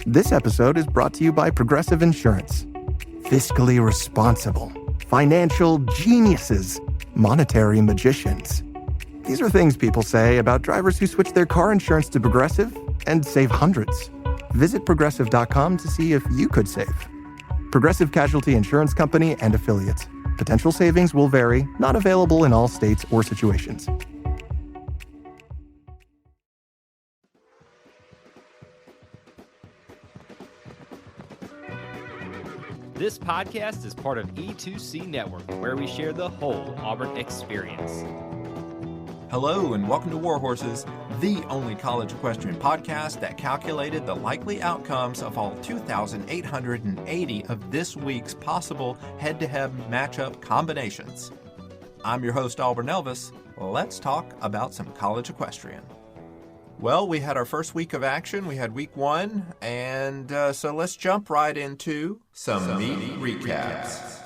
This episode is brought to you by Progressive Insurance. Fiscally responsible, financial geniuses, monetary magicians. These are things people say about drivers who switch their car insurance to Progressive and save hundreds. Visit progressive.com to see if you could save. Progressive Casualty Insurance Company and Affiliates. Potential savings will vary, not available in all states or situations. This podcast is part of E2C Network, where we share the whole Auburn experience. Hello and welcome to War Horses, the only college equestrian podcast that calculated the likely outcomes of all 2,880 of this week's possible head-to-head matchup combinations. I'm your host, Auburn Elvis. Let's talk about some college equestrian. Well, we had our first week of action. We had week one, and so let's jump right into some meet recaps.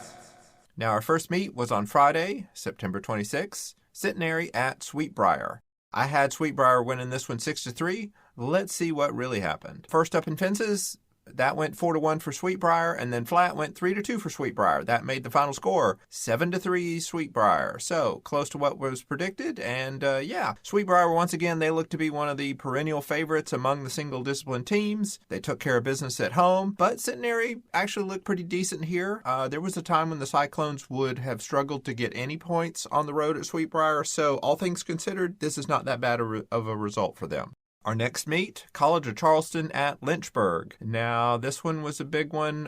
Now, our first meet was on Friday, September 26th, centenary at Sweetbriar. I had Sweetbriar winning this one 6-3. Let's see what really happened. First up in fences, that went 4-1 for Sweetbriar, and then flat went 3-2 for Sweetbriar. That made the final score 7-3 Sweetbriar. So close to what was predicted, and Sweetbriar once again, they look to be one of the perennial favorites among the single discipline teams. They took care of business at home, but Centenary actually looked pretty decent here. There was a time when the Cyclones would have struggled to get any points on the road at Sweetbriar, so all things considered, this is not that bad of a result for them. Our next meet, College of Charleston at Lynchburg. Now, this one was a big one.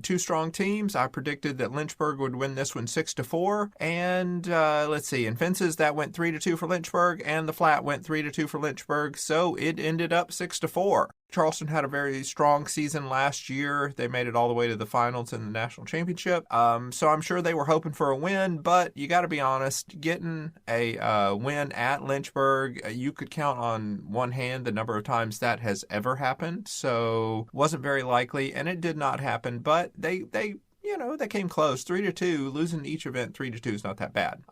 Two strong teams. I predicted that Lynchburg would win this one 6-4. And let's see, in fences, that went 3-2 for Lynchburg, and the flat went 3-2 for Lynchburg. So it ended up 6-4. Charleston had a very strong season last year. They made it all the way to the finals in the national championship. So I'm sure they were hoping for a win, but you got to be honest, getting a win at Lynchburg, you could count on one hand the number of times that has ever happened. So wasn't very likely, and it did not happen, but they came close. 3-2, losing each event 3-2 is not that bad.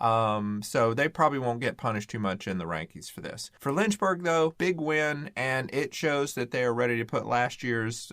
So they probably won't get punished too much in the rankings for this. For Lynchburg, though, big win, and it shows that they are ready to put last year's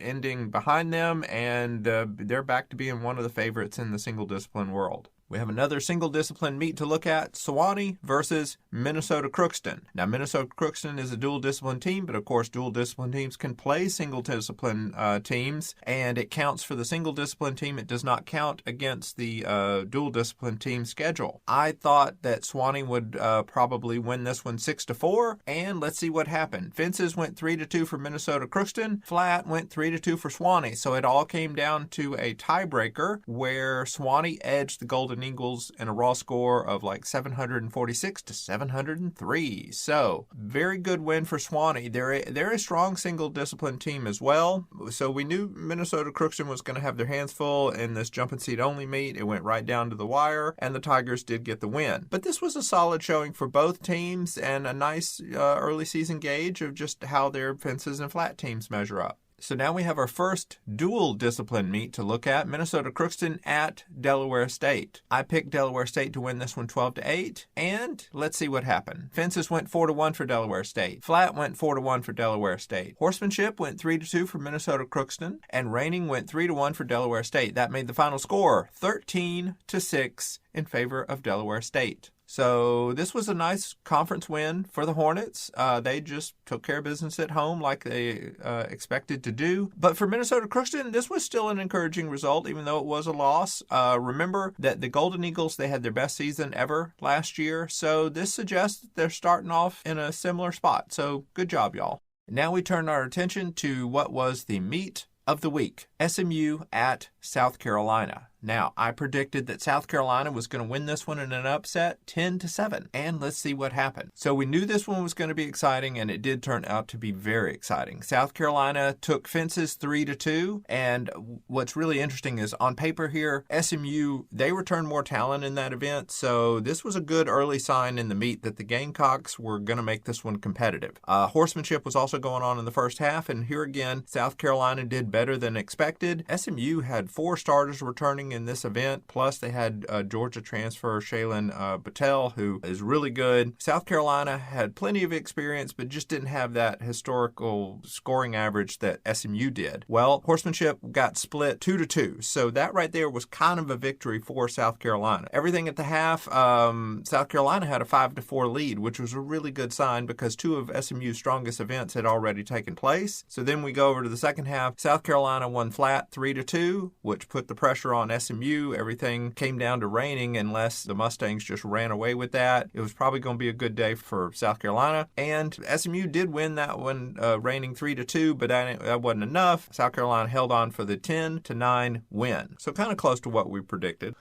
ending behind them, and they're back to being one of the favorites in the single discipline world. We have another single discipline meet to look at, Sewanee versus Minnesota Crookston. Now, Minnesota Crookston is a dual discipline team, but of course dual discipline teams can play single discipline teams, and it counts for the single discipline team. It does not count against the dual discipline team schedule. I thought that Sewanee would probably win this one 6-4, and let's see what happened. Fences went 3-2 for Minnesota Crookston. Flat went 3-2 for Sewanee. So it all came down to a tiebreaker where Sewanee edged the Golden Eagles in a raw score of like 746-703. So very good win for Sewanee. They're a strong single discipline team as well. So we knew Minnesota Crookston was going to have their hands full in this jumping seat only meet. It went right down to the wire, and the Tigers did get the win. But this was a solid showing for both teams and a nice early season gauge of just how their fences and flat teams measure up. So now we have our first dual discipline meet to look at, Minnesota Crookston at Delaware State. I picked Delaware State to win this one 12-8, and let's see what happened. Fences went 4-1 for Delaware State. Flat went 4-1 for Delaware State. Horsemanship went 3-2 for Minnesota Crookston, and reining went 3-1 for Delaware State. That made the final score 13-6 in favor of Delaware State. So this was a nice conference win for the Hornets. They just took care of business at home like they expected to do. But for Minnesota Crookston, this was still an encouraging result, even though it was a loss. Remember that the Golden Eagles, they had their best season ever last year. So this suggests that they're starting off in a similar spot. So good job, y'all. Now we turn our attention to what was the meet of the week, SMU at South Carolina. Now, I predicted that South Carolina was going to win this one in an upset 10-7, and let's see what happened. So we knew this one was going to be exciting, and it did turn out to be very exciting. South Carolina took fences 3-2, and what's really interesting is on paper here, SMU, they returned more talent in that event, so this was a good early sign in the meet that the Gamecocks were going to make this one competitive. Horsemanship was also going on in the first half, and here again, South Carolina did better than expected. SMU had 4 starters returning trending in this event. Plus, they had Georgia transfer Shaylin Battelle, who is really good. South Carolina had plenty of experience, but just didn't have that historical scoring average that SMU did. Well, horsemanship got split 2-2, so that right there was kind of a victory for South Carolina. Everything at the half, South Carolina had a 5-4 lead, which was a really good sign because two of SMU's strongest events had already taken place. So then we go over to the second half. South Carolina won flat 3-2, which put the pressure on SMU. Everything came down to reining unless the Mustangs just ran away with that. It was probably going to be a good day for South Carolina. And SMU did win that one, reigning 3-2, but that wasn't enough. South Carolina held on for the 10-9 win. So kind of close to what we predicted.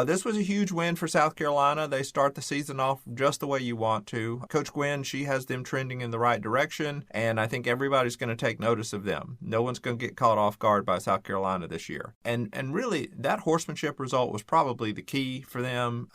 This was a huge win for South Carolina. They start the season off just the way you want to. Coach Gwynn, she has them trending in the right direction, and I think everybody's going to take notice of them. No one's going to get caught off guard by South Carolina this year. And really, that horsemanship result was probably the key for them,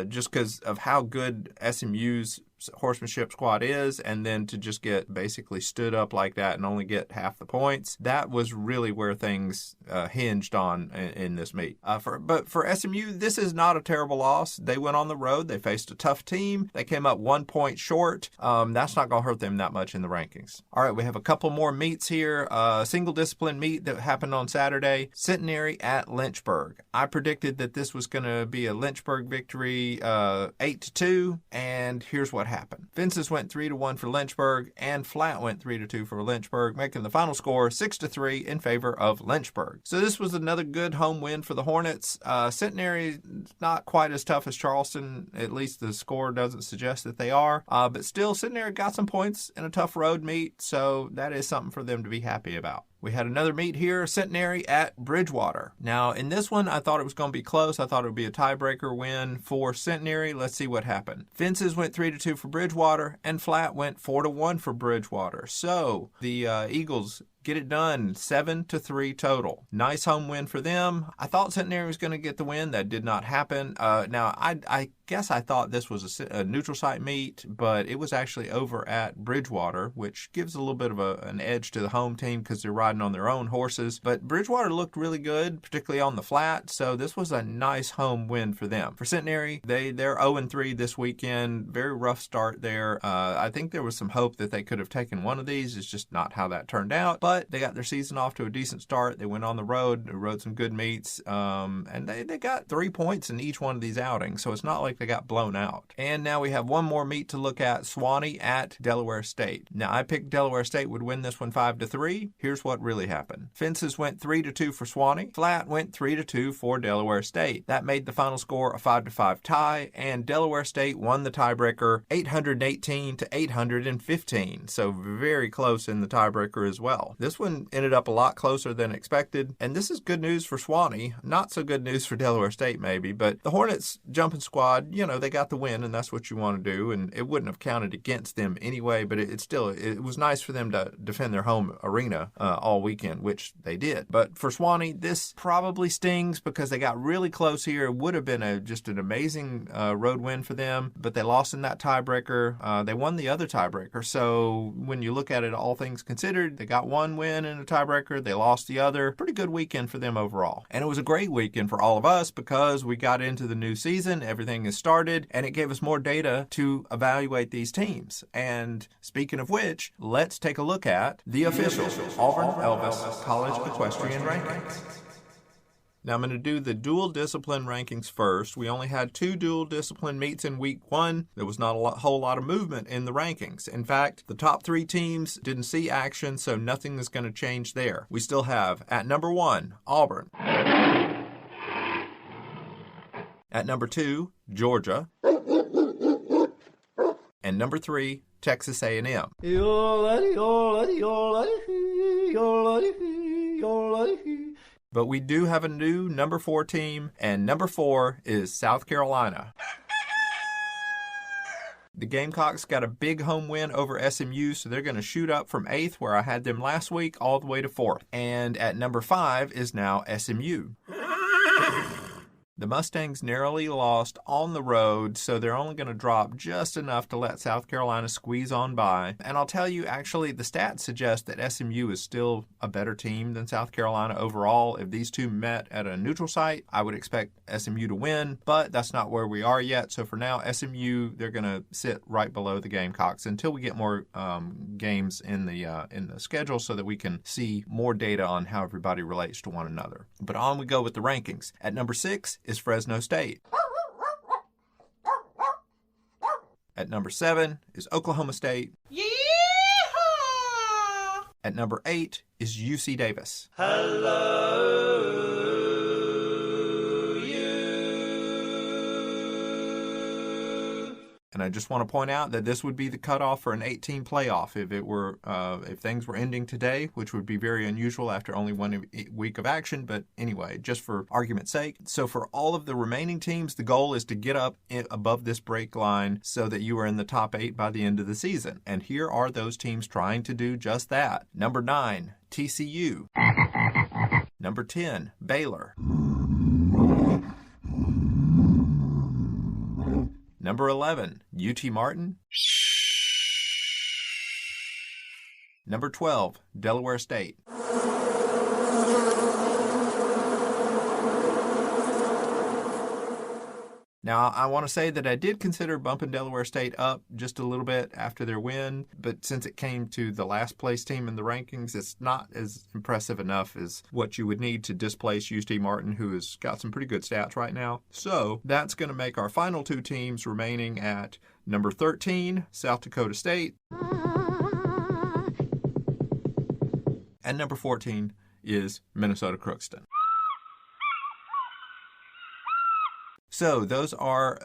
just because of how good SMU's horsemanship squad is, and then to just get basically stood up like that and only get half the points. That was really where things hinged on in this meet. But for SMU, this is not a terrible loss. They went on the road. They faced a tough team. They came up 1 point short. That's not going to hurt them that much in the rankings. All right, we have a couple more meets here. Single discipline meet that happened on Saturday. Centenary at Lynchburg. I predicted that this was going to be a Lynchburg victory, 8-2, and here's what happened. Fences went 3-1 for Lynchburg, and flat went 3-2 for Lynchburg, making the final score 6-3 in favor of Lynchburg. So this was another good home win for the Hornets. Centenary not quite as tough as Charleston, at least the score doesn't suggest that they are, but still Centenary got some points in a tough road meet, so that is something for them to be happy about. We had another meet here, Centenary at Bridgewater. Now, in this one, I thought it was going to be close. I thought it would be a tiebreaker win for Centenary. Let's see what happened. Fences went 3-2 for Bridgewater, and flat went 4-1 for Bridgewater. So, the Eagles get it done, 7-3 total. Nice home win for them. I thought Centenary was going to get the win. That did not happen. Now, I guess I thought this was a neutral site meet, but it was actually over at Bridgewater, which gives a little bit of an edge to the home team because they're riding on their own horses. But Bridgewater looked really good, particularly on the flat, so this was a nice home win for them. For Centenary, they're 0-3 this weekend. Very rough start there. I think there was some hope that they could have taken one of these. It's just not how that turned out. But they got their season off to a decent start. They went on the road, they rode some good meets, and they got 3 points in each one of these outings, so it's not like they got blown out. And now we have one more meet to look at, Swanee at Delaware State. Now, I picked Delaware State would win this one 5-3. Here's what really happened. Fences went 3-2 for Swanee. Flat went 3-2 for Delaware State. That made the final score a 5-5 tie, and Delaware State won the tiebreaker 818-815. So very close in the tiebreaker as well. This one ended up a lot closer than expected, and this is good news for Swanee. Not so good news for Delaware State maybe, but the Hornets jumping squad, they got the win, and that's what you want to do, and it wouldn't have counted against them anyway, but it was nice for them to defend their home arena all weekend, which they did. But for Swanee, this probably stings because they got really close here. It would have been just an amazing road win for them, but they lost in that tiebreaker. They won the other tiebreaker, so when you look at it, all things considered, they got one win in a tiebreaker, they lost the other. Pretty good weekend for them overall. And it was a great weekend for all of us because we got into the new season, everything has started, and it gave us more data to evaluate these teams. And speaking of which, let's take a look at the official Auburn Elvis College Equestrian Rankings. Now I'm going to do the dual discipline rankings first. We only had 2 dual discipline meets in week 1. There was not a whole lot of movement in the rankings. In fact, the top 3 teams didn't see action, so nothing is going to change there. We still have, at number 1, Auburn. At number 2, Georgia. And number 3, Texas A&M. But we do have a new number 4 team, and number 4 is South Carolina. The Gamecocks got a big home win over SMU, so they're going to shoot up from 8th, where I had them last week, all the way to 4th. And at number 5 is now SMU. The Mustangs narrowly lost on the road, so they're only going to drop just enough to let South Carolina squeeze on by. And I'll tell you, actually, the stats suggest that SMU is still a better team than South Carolina overall. If these two met at a neutral site, I would expect SMU to win, but that's not where we are yet. So for now, SMU, they're going to sit right below the Gamecocks until we get more games in the schedule so that we can see more data on how everybody relates to one another. But on we go with the rankings. At number 6 is Fresno State. At number 7 is Oklahoma State. Yeehaw! At number 8 is UC Davis. Hello, you. And I just want to point out that this would be the cutoff for an 8-team playoff if things were ending today, which would be very unusual after only 1 week of action. But anyway, just for argument's sake. So for all of the remaining teams, the goal is to get up above this break line so that you are in the top 8 by the end of the season. And here are those teams trying to do just that. Number 9, TCU. Number 10, Baylor. Number 11, UT Martin. Number 12, Delaware State. Now, I want to say that I did consider bumping Delaware State up just a little bit after their win, but since it came to the last place team in the rankings, it's not as impressive enough as what you would need to displace UT Martin, who has got some pretty good stats right now. So that's going to make our final 2 teams remaining at number 13, South Dakota State, and number 14 is Minnesota Crookston. So those are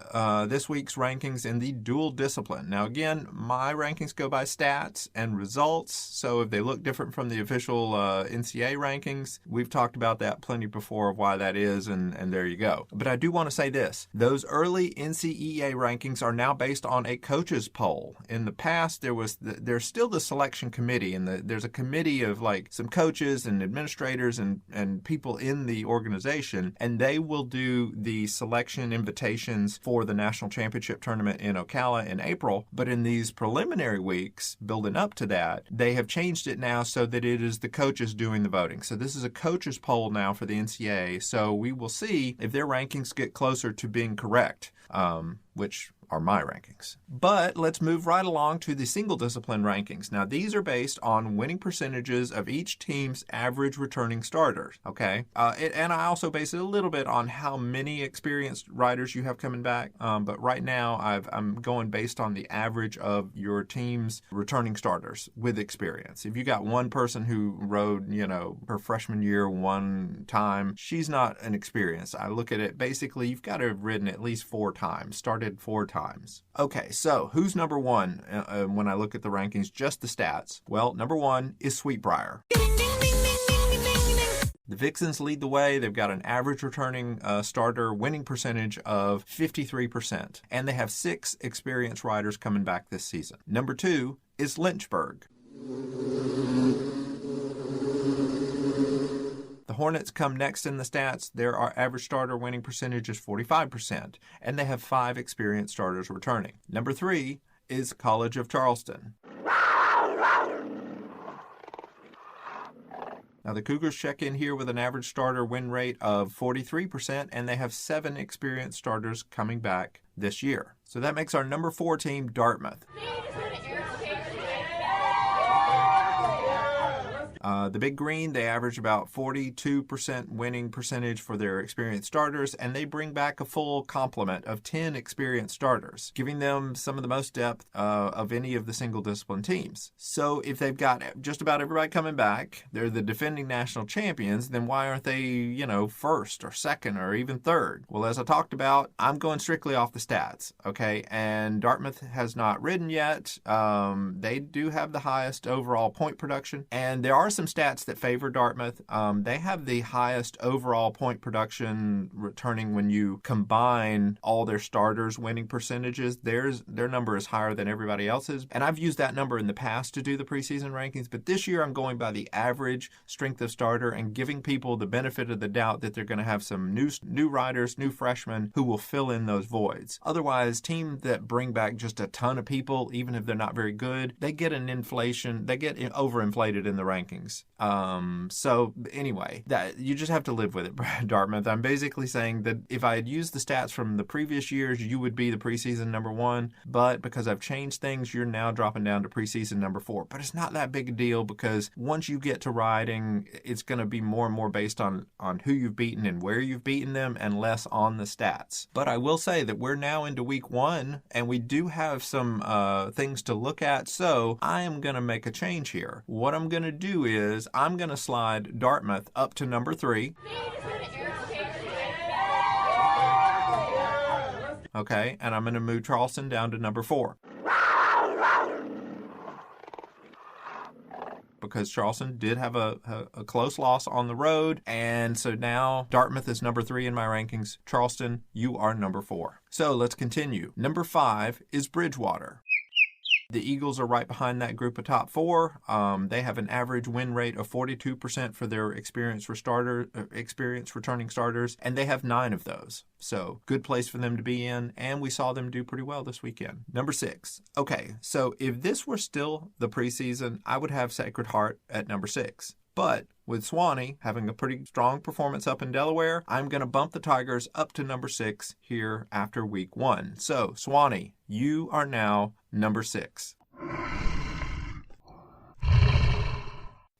this week's rankings in the dual discipline. Now again, my rankings go by stats and results, so if they look different from the official NCEA rankings, we've talked about that plenty before of why that is, and there you go. But I do want to say this. Those early NCEA rankings are now based on a coaches poll. In the past, there's still the selection committee, and there's a committee of like some coaches and administrators and people in the organization, and they will do the selection invitations for the national championship tournament in Ocala in April. But in these preliminary weeks building up to that, they have changed it now so that it is the coaches doing the voting. So this is a coaches poll now for the NCAA. So we will see if their rankings get closer to being correct, which are my rankings. But let's move right along to the single discipline rankings. Now, these are based on winning percentages of each team's average returning starters, okay? And I also base it a little bit on how many experienced riders you have coming back. But right now, I'm going based on the average of your team's returning starters with experience. If you got one person who rode, her freshman year one time, she's not an experienced. I look at it, basically, you've got to have ridden at least 4 times, started 4 times. Okay, so who's number 1 when I look at the rankings, just the stats? Well, number 1 is Sweetbriar. The Vixens lead the way. They've got an average returning starter winning percentage of 53%, and they have 6 experienced riders coming back this season. Number 2 is Lynchburg. The Hornets come next in the stats. Their average starter winning percentage is 45%, and they have 5 experienced starters returning. Number 3 is College of Charleston. Now, the Cougars check in here with an average starter win rate of 43%, and they have 7 experienced starters coming back this year. So that makes our number 4 team Dartmouth. The Big Green, they average about 42% winning percentage for their experienced starters, and they bring back a full complement of 10 experienced starters, giving them some of the most depth of any of the single discipline teams. So if they've got just about everybody coming back, they're the defending national champions, then why aren't they, first or second or even third? Well, as I talked about, I'm going strictly off the stats, okay? And Dartmouth has not ridden yet. They do have the highest overall point production, and there are some stats that favor Dartmouth. They have the highest overall point production returning when you combine all their starters' winning percentages. Their number is higher than everybody else's. And I've used that number in the past to do the preseason rankings, but this year I'm going by the average strength of starter and giving people the benefit of the doubt that they're going to have some new riders, new freshmen who will fill in those voids. Otherwise, teams that bring back just a ton of people, even if they're not very good, they get overinflated in the rankings. So anyway, that you just have to live with it, Dartmouth. I'm basically saying that if I had used the stats from the previous years, you would be the preseason number 1, but because I've changed things, you're now dropping down to preseason number 4. But it's not that big a deal because once you get to riding, it's going to be more and more based on who you've beaten and where you've beaten them and less on the stats. But I will say that we're now into week 1 and we do have some things to look at, so I am going to make a change here. What I'm going to do is I'm going to slide Dartmouth up to number 3. Okay, and I'm going to move Charleston down to number 4. Because Charleston did have a close loss on the road, and so now Dartmouth is number 3 in my rankings. Charleston, you are number 4. So let's continue. Number 5 is Bridgewater. The Eagles are right behind that group of top 4. They have an average win rate of 42% for their experienced returning starters, and they have 9 of those. So good place for them to be in, and we saw them do pretty well this weekend. Number 6. Okay, so if this were still the preseason, I would have Sacred Heart at number 6. But with Swanee having a pretty strong performance up in Delaware, I'm going to bump the Tigers up to number 6 here after week 1. So, Swanee, you are now number 6.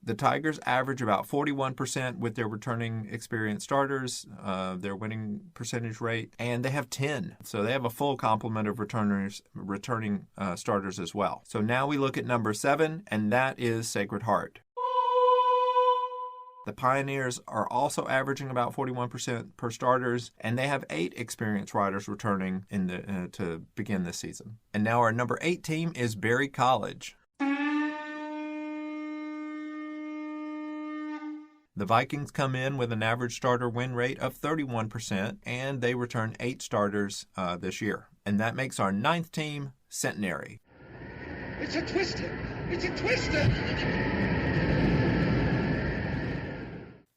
The Tigers average about 41% with their returning experienced starters, their winning percentage rate, and they have 10. So they have a full complement of returning starters as well. So now we look at number 7, and that is Sacred Heart. The Pioneers are also averaging about 41% per starters, and they have 8 experienced riders returning to begin this season. And now our number 8 team is Berry College. The Vikings come in with an average starter win rate of 31%, and they return 8 starters this year. And that makes our 9th team Centenary. It's a twister! It's a twister!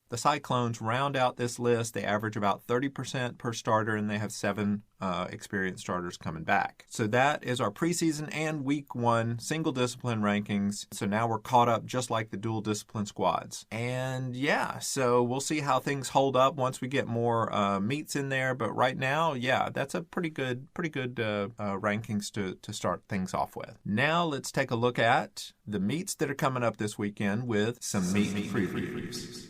The Cyclones round out this list. They average about 30% per starter, and they have 7 experienced starters coming back. So that is our preseason and week 1 single discipline rankings. So now we're caught up just like the dual discipline squads. And yeah, so we'll see how things hold up once we get more meets in there. But right now, yeah, that's a pretty good rankings to start things off with. Now let's take a look at the meets that are coming up this weekend with some meet previews.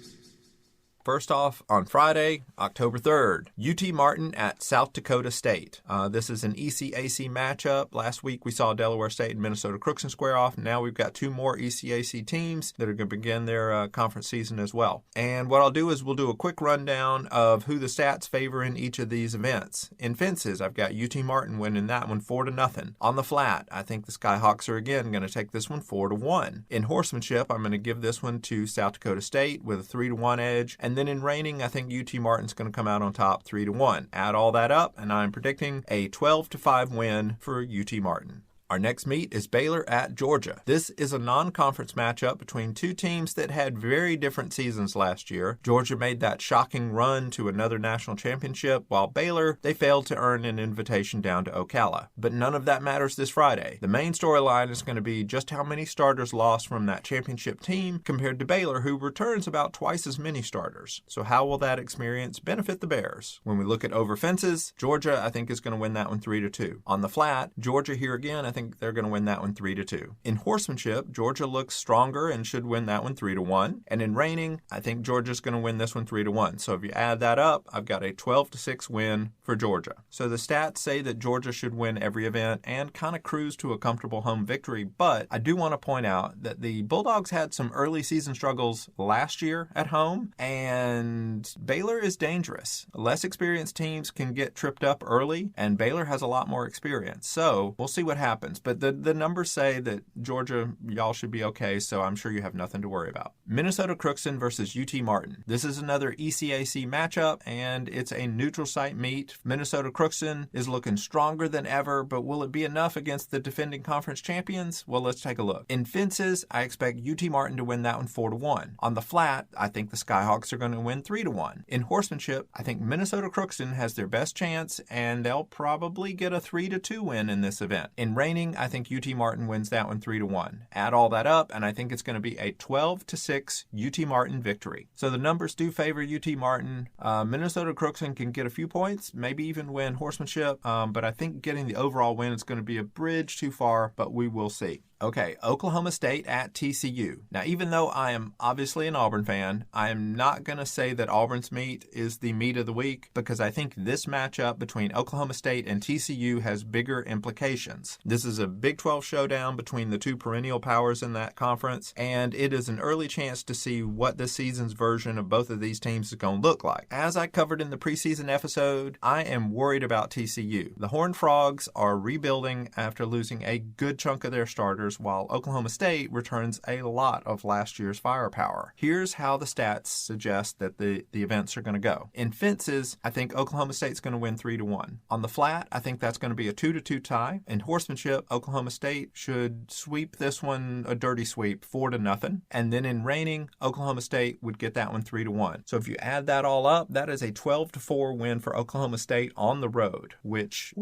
First off, on Friday, October 3rd, UT Martin at South Dakota State. This is an ECAC matchup. Last week we saw Delaware State and Minnesota Crookston square off. Now we've got 2 more ECAC teams that are going to begin their conference season as well. And what I'll do is we'll do a quick rundown of who the stats favor in each of these events. In fences, I've got UT Martin winning that one 4-0. On the flat, I think the Skyhawks are again going to take this one 4-1. In horsemanship, I'm going to give this one to South Dakota State with a 3-1 edge. And then in reining, I think UT Martin's going to come out on top 3-1. Add all that up, and I'm predicting a 12-5 win for UT Martin. Our next meet is Baylor at Georgia. This is a non-conference matchup between 2 teams that had very different seasons last year. Georgia made that shocking run to another national championship, while Baylor, they failed to earn an invitation down to Ocala. But none of that matters this Friday. The main storyline is going to be just how many starters lost from that championship team compared to Baylor, who returns about twice as many starters. So how will that experience benefit the Bears? When we look at over fences, Georgia, I think, is going to win that one 3-2. On the flat, Georgia here again, I think they're going to win that one 3-2. In horsemanship, Georgia looks stronger and should win that one 3-1. And in reining, I think Georgia's going to win this one 3-1. So if you add that up, I've got a 12-6 win for Georgia. So the stats say that Georgia should win every event and kind of cruise to a comfortable home victory. But I do want to point out that the Bulldogs had some early season struggles last year at home, and Baylor is dangerous. Less experienced teams can get tripped up early, and Baylor has a lot more experience. So we'll see what happens. happens. But the numbers say that Georgia, y'all should be okay, so I'm sure you have nothing to worry about. Minnesota Crookston versus UT Martin. This is another ECAC matchup, and it's a neutral site meet. Minnesota Crookston is looking stronger than ever, but will it be enough against the defending conference champions? Well, let's take a look. In fences, I expect UT Martin to win that one 4-1. On the flat, I think the Skyhawks are going to win 3-1. In horsemanship, I think Minnesota Crookston has their best chance, and they'll probably get a 3-2 win in this event. In reining, I think UT Martin wins that one 3-1. Add all that up, and I think it's going to be a 12-6 UT Martin victory. So the numbers do favor UT Martin. Minnesota Crookston can get a few points, maybe even win horsemanship, but I think getting the overall win is going to be a bridge too far, but we will see. Okay, Oklahoma State at TCU. Now, even though I am obviously an Auburn fan, I am not going to say that Auburn's meet is the meet of the week because I think this matchup between Oklahoma State and TCU has bigger implications. This is a Big 12 showdown between the two perennial powers in that conference, and it is an early chance to see what this season's version of both of these teams is going to look like. As I covered in the preseason episode, I am worried about TCU. The Horned Frogs are rebuilding after losing a good chunk of their starters, while Oklahoma State returns a lot of last year's firepower. Here's how the stats suggest that the events are going to go. In fences, I think Oklahoma State's going to win 3-1. On the flat, I think that's going to be a 2-2 tie. In horsemanship, Oklahoma State should sweep this one a dirty sweep, 4-0. And then in reining, Oklahoma State would get that one 3-1. So if you add that all up, that is a 12-4 win for Oklahoma State on the road, which,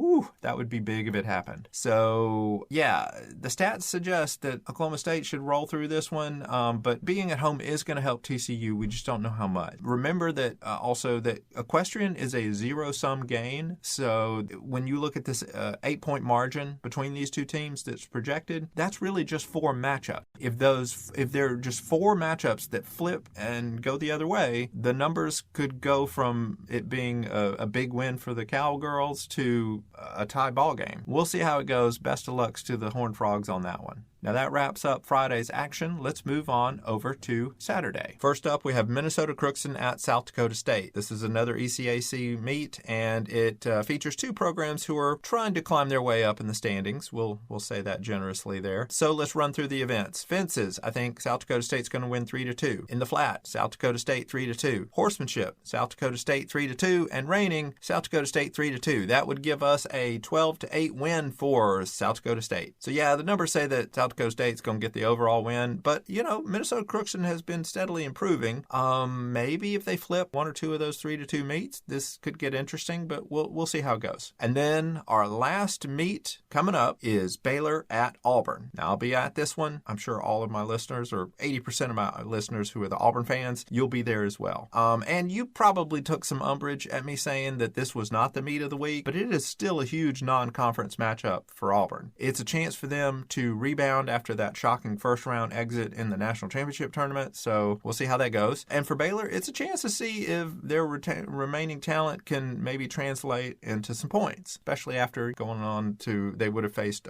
that would be big if it happened. So yeah, the stats suggest that Oklahoma State should roll through this one, but being at home is going to help TCU. We just don't know how much. Remember that also that equestrian is a zero-sum gain, so when you look at this 8-point margin between these two teams that's projected, that's really just 4 matchups. If there are just 4 matchups that flip and go the other way, the numbers could go from it being a big win for the Cowgirls to a tie ball game. We'll see how it goes. Best of luck to the Horned Frogs on that one. Now that wraps up Friday's action. Let's move on over to Saturday. First up, we have Minnesota Crookston at South Dakota State. This is another ECAC meet, and it features 2 programs who are trying to climb their way up in the standings. We'll say that generously there. So let's run through the events. Fences, I think South Dakota State's going to win 3-2. In the flat, South Dakota State 3-2. Horsemanship, South Dakota State 3-2, and reining, South Dakota State 3-2. That would give us a 12-8 win for South Dakota State. So yeah, the numbers say that South Dakota State's going to get the overall win, but Minnesota Crookston has been steadily improving. Maybe if they flip 1 or 2 of those 3-2 meets, this could get interesting, but we'll see how it goes. And then our last meet coming up is Baylor at Auburn. Now I'll be at this one. I'm sure all of my listeners, or 80% of my listeners who are the Auburn fans, you'll be there as well. And you probably took some umbrage at me saying that this was not the meet of the week, but it is still a huge non-conference matchup for Auburn. It's a chance for them to rebound after that shocking first-round exit in the national championship tournament, so we'll see how that goes. And for Baylor, it's a chance to see if their remaining talent can maybe translate into some points, especially after going on to, they would have faced,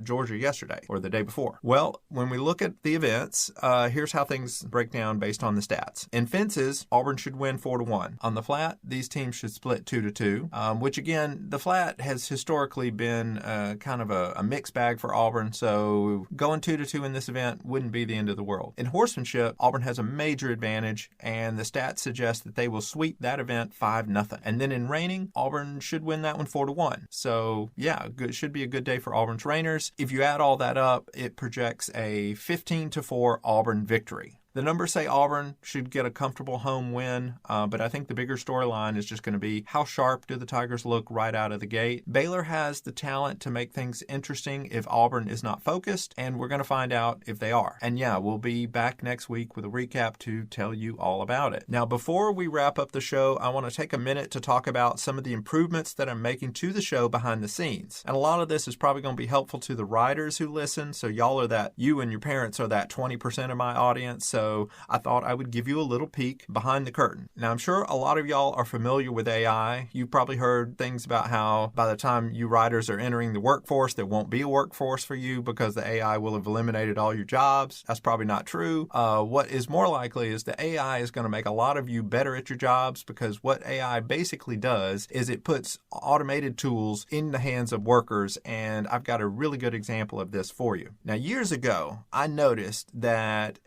Georgia yesterday, or the day before. Well, when we look at the events, here's how things break down based on the stats. In fences, Auburn should win 4-1. On the flat, these teams should split 2-2, which again, the flat has historically been kind of a mixed bag for Auburn, so going 2-2 in this event wouldn't be the end of the world. In horsemanship, Auburn has a major advantage, and the stats suggest that they will sweep that event 5-0. And then in reining, Auburn should win that one 4-1. So yeah, should be a good day for Auburn's reigners. If you add all that up, it projects a 15-4 Auburn victory. The numbers say Auburn should get a comfortable home win, but I think the bigger storyline is just going to be how sharp do the Tigers look right out of the gate. Baylor has the talent to make things interesting if Auburn is not focused, and we're going to find out if they are. And yeah, we'll be back next week with a recap to tell you all about it. Now, before we wrap up the show, I want to take a minute to talk about some of the improvements that I'm making to the show behind the scenes. And a lot of this is probably going to be helpful to the riders who listen, so you and your parents are that 20% of my audience, so so I thought I would give you a little peek behind the curtain. Now, I'm sure a lot of y'all are familiar with AI. You've probably heard things about how by the time you riders are entering the workforce, there won't be a workforce for you because the AI will have eliminated all your jobs. That's probably not true. What is more likely is the AI is going to make a lot of you better at your jobs, because what AI basically does is it puts automated tools in the hands of workers, and I've got a really good example of this for you. Now, years ago, I noticed that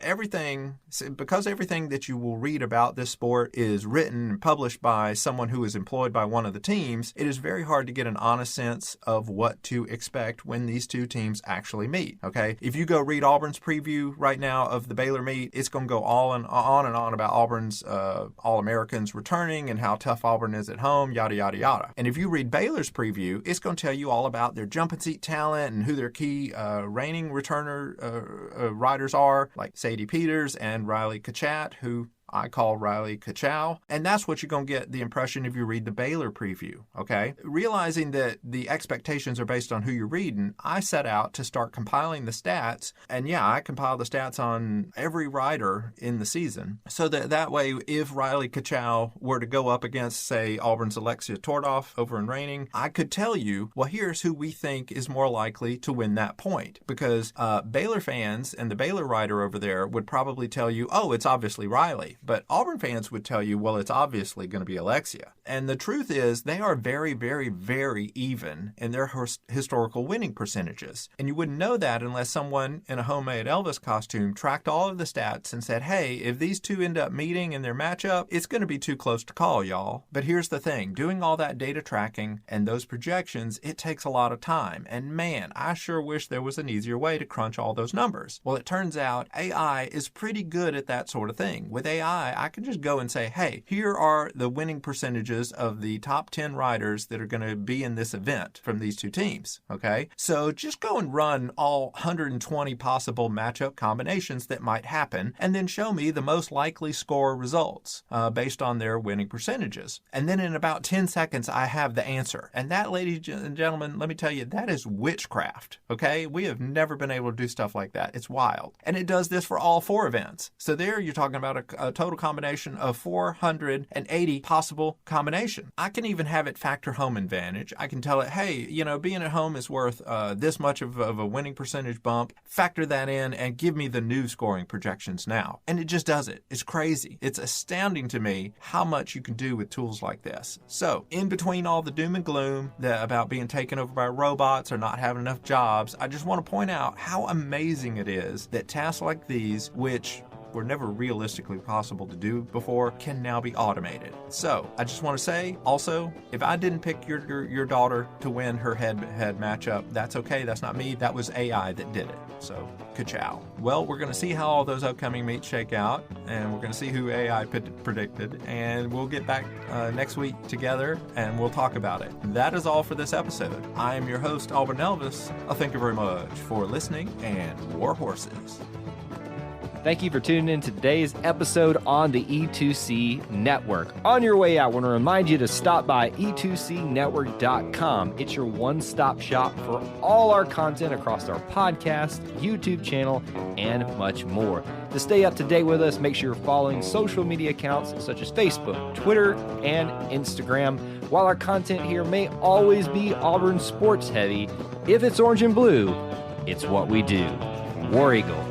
because everything that you will read about this sport is written and published by someone who is employed by one of the teams, it is very hard to get an honest sense of what to expect when these two teams actually meet, okay? If you go read Auburn's preview right now of the Baylor meet, it's going to go on and on about Auburn's All-Americans returning and how tough Auburn is at home, yada, yada, yada. And if you read Baylor's preview, it's going to tell you all about their jump and seat talent and who their key reigning returner riders are, like Sadie Peters and Riley Kachat, who I call Riley Kachow. And that's what you're going to get the impression if you read the Baylor preview, okay? Realizing that the expectations are based on who you're reading, I set out to start compiling the stats. And yeah, I compiled the stats on every rider in the season, so that way, if Riley Kachow were to go up against, say, Auburn's Alexia Tordoff over in reining, I could tell you, well, here's who we think is more likely to win that point. Because Baylor fans and the Baylor rider over there would probably tell you, oh, it's obviously Riley. But Auburn fans would tell you, well, it's obviously going to be Alexia. And the truth is, they are very, very, very even in their historical winning percentages. And you wouldn't know that unless someone in a homemade Elvis costume tracked all of the stats and said, hey, if these two end up meeting in their matchup, it's going to be too close to call, y'all. But here's the thing. Doing all that data tracking and those projections, it takes a lot of time. And man, I sure wish there was an easier way to crunch all those numbers. Well, it turns out AI is pretty good at that sort of thing. With AI, I can just go and say, hey, here are the winning percentages of the top 10 riders that are going to be in this event from these two teams, okay? So just go and run all 120 possible matchup combinations that might happen, and then show me the most likely score results based on their winning percentages. And then in about 10 seconds, I have the answer. And that, ladies and gentlemen, let me tell you, that is witchcraft, okay? We have never been able to do stuff like that. It's wild. And it does this for all 4 events. So there you're talking about a total combination of 480 possible combination. I can even have it factor home advantage. I can tell it, hey, being at home is worth this much of a winning percentage bump. Factor that in and give me the new scoring projections now. And it just does it. It's crazy. It's astounding to me how much you can do with tools like this. So in between all the doom and gloom about being taken over by robots or not having enough jobs, I just want to point out how amazing it is that tasks like these, which were never realistically possible to do before, can now be automated. So I just want to say also, if I didn't pick your daughter to win her head-to-head matchup, that's okay. That's not me. That was AI that did it. So ka-chow. Well, we're going to see how all those upcoming meets shake out, and we're going to see who AI predicted, and we'll get back next week together and we'll talk about it. That is all for this episode. I am your host, Auburn Elvis. Thank you very much for listening, and War Horses. Thank you for tuning in to today's episode on the E2C Network. On your way out, I want to remind you to stop by e2cnetwork.com. It's your one-stop shop for all our content across our podcast, YouTube channel, and much more. To stay up to date with us, make sure you're following social media accounts such as Facebook, Twitter, and Instagram. While our content here may always be Auburn sports heavy, if it's orange and blue, it's what we do. War Eagle.